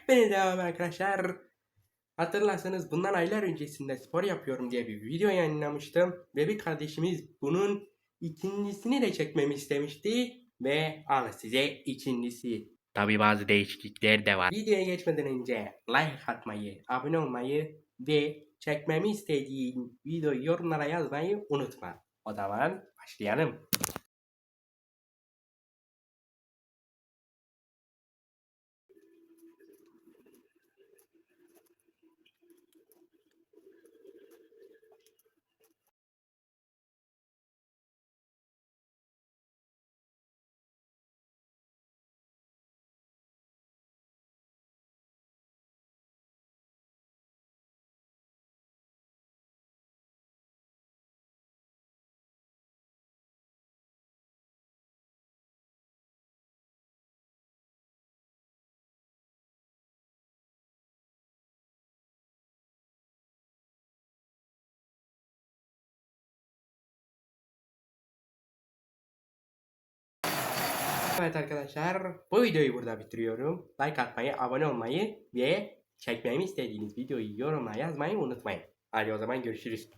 Beni devam arkadaşlar. Hatırlarsanız bundan aylar öncesinde spor yapıyorum diye bir video yayınlamıştım. Ve bir kardeşimiz bunun ikincisini de çekmemi istemişti. Ve al size ikincisi. Tabi bazı değişiklikler de var. Videoya geçmeden önce like atmayı, abone olmayı ve çekmemi istediğin videoyu yorumlara yazmayı unutma. O zaman başlayalım. Evet arkadaşlar, bu videoyu burada bitiriyorum. Like atmayı, abone olmayı ve çekmemi istediğiniz videoyu yorumlara yazmayı unutmayın. Hadi o zaman görüşürüz.